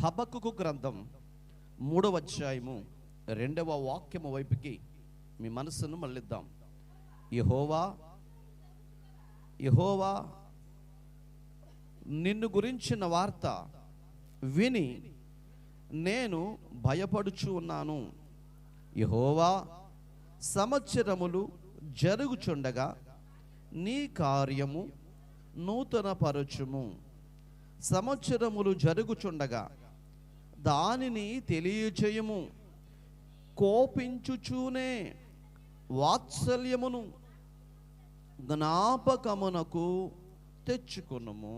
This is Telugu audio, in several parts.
హబక్కుకు గ్రంథం 3వ అధ్యాయము 2వ వాక్యము వైపుకి మీ మనసును మళ్ళిద్దాం. యెహోవా యెహోవా నిన్ను గురించిన వార్త విని నేను భయపడుచు ఉన్నాను. యెహోవా సంవత్సరములు జరుగుచుండగా నీ కార్యము నూతన పరచుము. సంవత్సరములు జరుగుచుండగా దానిని తెలియచేయము. కోపించుచూనే వాత్సల్యమును జ్ఞాపకమునకు తెచ్చుకొనుము.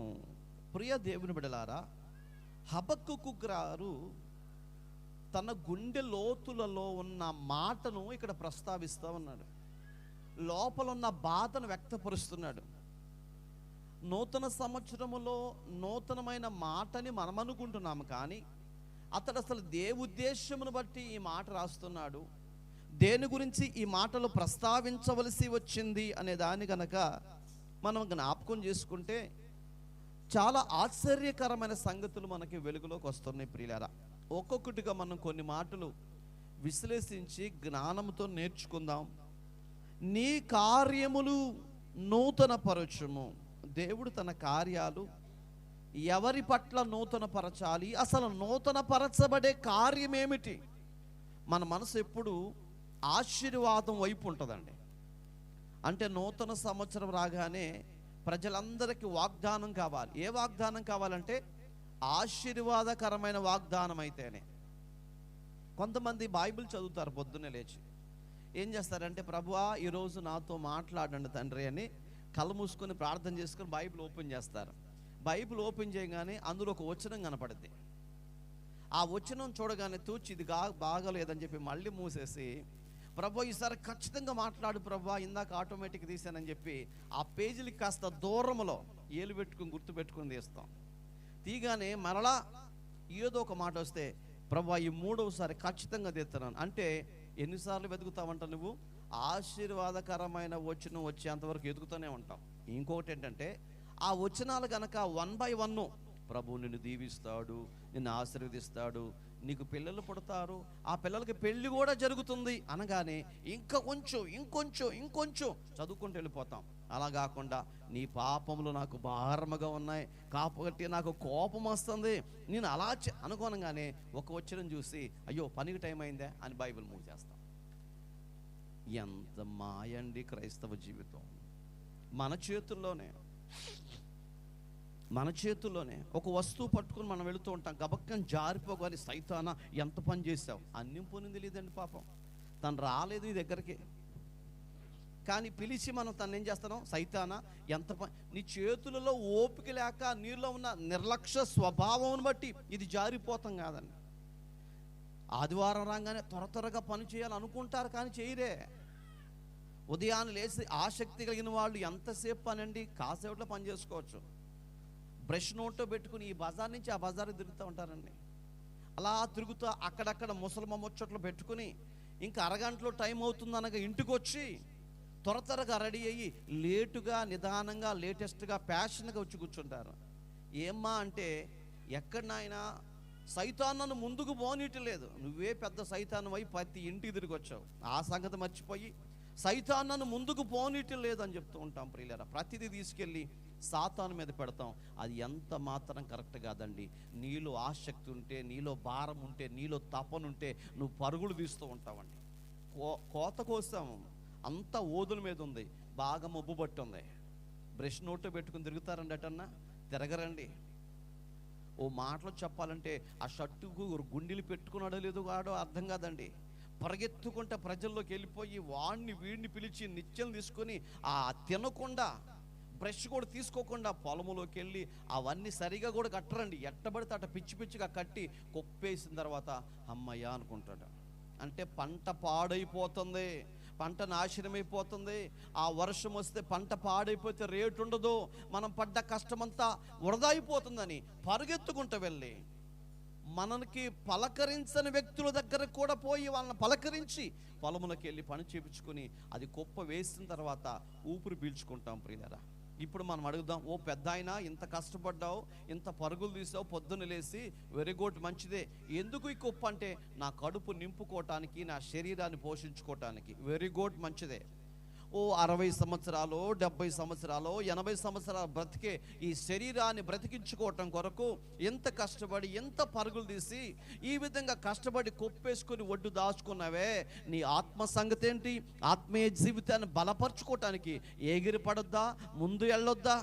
ప్రియ దేవుని బిడ్డలారా, హబక్కుకు గారు తన గుండె లోతులలో ఉన్న మాటను ఇక్కడ ప్రస్తావిస్తూ ఉన్నాడు. లోపల ఉన్న బాధను వ్యక్తపరుస్తున్నాడు. నూతన సంవత్సరములో నూతనమైన మాటని మనం అనుకుంటున్నాము, కానీ అతడు అసలు ఉద్దేశమును బట్టి ఈ మాట రాస్తున్నాడు, దేని గురించి ఈ మాటలు ప్రస్తావించవలసి వచ్చింది అనే దాన్ని గనక మనం జ్ఞాపకం చేసుకుంటే చాలా ఆశ్చర్యకరమైన సంగతులు మనకి వెలుగులోకి వస్తున్నాయి. ప్రియులారా, ఒక్కొక్కటిగా మనం కొన్ని మాటలు విశ్లేషించి జ్ఞానంతో నేర్చుకుందాం. నీ కార్యములు నూతన పరచుము. దేవుడు తన కార్యాలు ఎవరి పట్ల నూతన పరచాలి, అసలు నూతన పరచబడే కార్యం ఏమిటి? మన మనసు ఎప్పుడు ఆశీర్వాదం వైపు ఉంటుందండి. అంటే నూతన సంవత్సరం రాగానే ప్రజలందరికీ వాగ్దానం కావాలి. ఏ వాగ్దానం కావాలంటే ఆశీర్వాదకరమైన వాగ్దానం అయితేనే. కొంతమంది బైబిల్ చదువుతారు, పొద్దున్నే లేచి ఏం చేస్తారంటే, ప్రభువా ఈరోజు నాతో మాట్లాడండి తండ్రి అని కళ్ళు మూసుకొని ప్రార్థన చేసుకొని బైబిల్ ఓపెన్ చేస్తారు. బైబిల్ ఓపెన్ చేయగానే అందులో ఒక వచనం కనపడుద్ది. ఆ వచనం చూడగానే తూచి ఇది బాగలేదని చెప్పి మళ్ళీ మూసేసి, ప్రభు ఈసారి ఖచ్చితంగా మాట్లాడు ప్రభు, ఇందాక ఆటోమేటిక్ తీసానని చెప్పి ఆ పేజీలకి కాస్త దూరంలో ఏలు పెట్టుకుని గుర్తు పెట్టుకుని తీస్తాం. తీగానే మరలా ఏదో ఒక మాట వస్తే, ప్రభు ఈ 3వసారి ఖచ్చితంగా తీస్తున్నాను అంటే ఎన్నిసార్లు వెతుకుతావంట నువ్వు? ఆశీర్వాదకరమైన వచనం వచ్చేంతవరకు ఎదుగుతూనే ఉంటాం. ఇంకొకటి ఏంటంటే, ఆ వచనాలు గనక 1 by 1 ప్రభు నిన్ను దీవిస్తాడు, నిన్ను ఆశీర్వదిస్తాడు, నీకు పిల్లలు పుడతారు, ఆ పిల్లలకి పెళ్లి కూడా జరుగుతుంది అనగానే ఇంకా ఇంకొంచెం చదువుకుంటూ వెళ్ళిపోతాం. అలా కాకుండా నీ పాపములు నాకు భారముగా ఉన్నాయి కాబట్టి నాకు కోపం వస్తుంది, నేను అలా అనుకోనగానే ఒక వచనం చూసి అయ్యో పనికి టైం అయిందే అని బైబిల్ మూవ్ చేస్తాం. ఎంత మాయండి క్రైస్తవ జీవితం. మన చేతుల్లోనే ఒక వస్తువు పట్టుకుని మనం వెళుతూ ఉంటాం, గబక్కని జారిపోగాలి, సైతానా ఎంత పని చేసావు, అన్యం పోనింది లేదండి పాపం, తను రాలేదు ఈ దగ్గరికి, కానీ పిలిచి మనం తను ఏం చేస్తున్నాం, సైతానా ఎంత పని. నీ చేతులలో ఓపిక లేక నీలో ఉన్న నిర్లక్ష్య స్వభావం బట్టి ఇది జారిపోతాం కాదండి. ఆదివారం రాగానే త్వరగా పని చేయాలనుకుంటారు, కానీ చేయరే. ఉదయాన్నే లేచి ఆసక్తి కలిగిన వాళ్ళు ఎంతసేపు పని అండి, కాసేపట్లో పని చేసుకోవచ్చు. బ్రష్ నోట్లో పెట్టుకుని ఈ బజార్ నుంచి ఆ బజార్ తిరుగుతూ ఉంటారండి. అలా తిరుగుతూ అక్కడక్కడ ముసలమ్మ ముచ్చట్లు పెట్టుకుని ఇంకా అరగంటలో టైం అవుతుందనగా ఇంటికి వచ్చి త్వరగా రెడీ అయ్యి లేటుగా నిదానంగా లేటెస్ట్గా ప్యాషన్గా వచ్చి కూర్చుంటారు. ఏమ్మా అంటే, ఎక్కడనైనా సైతాన్ నన్ను ముందుకు పోనీయట్లేదు, నువ్వే పెద్ద సైతాన్ అయి ప్రతి ఇంటికి తిరిగి వచ్చావు, ఆ సంగతి మర్చిపోయి సైతాన్ నన్ను ముందుకు పోనీయట్లేదు అని చెప్తూ ఉంటాం. ప్రియులారా, ప్రతిదీ తీసుకెళ్ళి సాతాను మీద పెడతాం. అది ఎంత మాత్రం కరెక్ట్ కాదండి. నీలో ఆసక్తి ఉంటే, నీలో భారం ఉంటే, నీలో తపనుంటే నువ్వు పరుగులు తీస్తూ ఉంటావండి. కోత కోసాము, అంతా ఓదుల మీద ఉంది, బాగా మబ్బు పట్టి ఉంది, బ్రష్ నోట్లో పెట్టుకుని తిరుగుతారండి, అటన్నా తిరగరండి. ఓ మాటలో చెప్పాలంటే ఆ షర్టుకు గుండెలు పెట్టుకున్నాడో లేదో వాడో అర్థం కాదండి. పరిగెత్తుకుంటే ప్రజల్లోకి వెళ్ళిపోయి వాడిని వీడిని పిలిచి నిత్యం తీసుకొని ఆ తినకుండా బ్రష్ కూడా తీసుకోకుండా పొలములోకి వెళ్ళి అవన్నీ సరిగా కూడా కట్టరండి, ఎట్టబడితే అట్ట పిచ్చిగా కట్టి కొప్పేసిన తర్వాత అమ్మయ్య అనుకుంటాడు. అంటే పంట పాడైపోతుంది, పంట నాశనమైపోతుంది. ఆ వర్షం వస్తే పంట పాడైపోతే రేటు ఉండదు, మనం పడ్డ కష్టమంతా వృధా అయిపోతుందని పరిగెత్తుకుంటూ వెళ్ళి మనకి పలకరించని వ్యక్తుల దగ్గర కూడా పోయి వాళ్ళని పలకరించి పొలములకు వెళ్ళి పని చేయించుకొని అది కుప్ప వేసిన తర్వాత ఊపిరి పీల్చుకుంటాం. ప్రియులారా, ఇప్పుడు మనం అడుగుదాం, ఓ పెద్ద ఆయన ఇంత కష్టపడ్డావు, ఇంత పరుగులు తీసావు, పొద్దున్న లేసి, వెరీ గుడ్, మంచిదే. ఎందుకు ఈ కొప్పు అంటే నా కడుపు నింపుకోవటానికి, నా శరీరాన్ని పోషించుకోవటానికి. వెరీ గుడ్, మంచిదే. ఓ 60 సంవత్సరాలు, 70 సంవత్సరాలు, 80 సంవత్సరాలు బ్రతికే ఈ శరీరాన్ని బ్రతికించుకోవటం కొరకు ఎంత కష్టపడి, ఎంత పరుగులు తీసి, ఈ విధంగా కష్టపడి కొప్పేసుకొని ఒడ్డు దాచుకున్నావే, నీ ఆత్మ సంగతి ఏంటి? ఆత్మీయ జీవితాన్ని బలపరచుకోవటానికి ఎగిరి పడొద్దా? ముందు వెళ్ళొద్దా?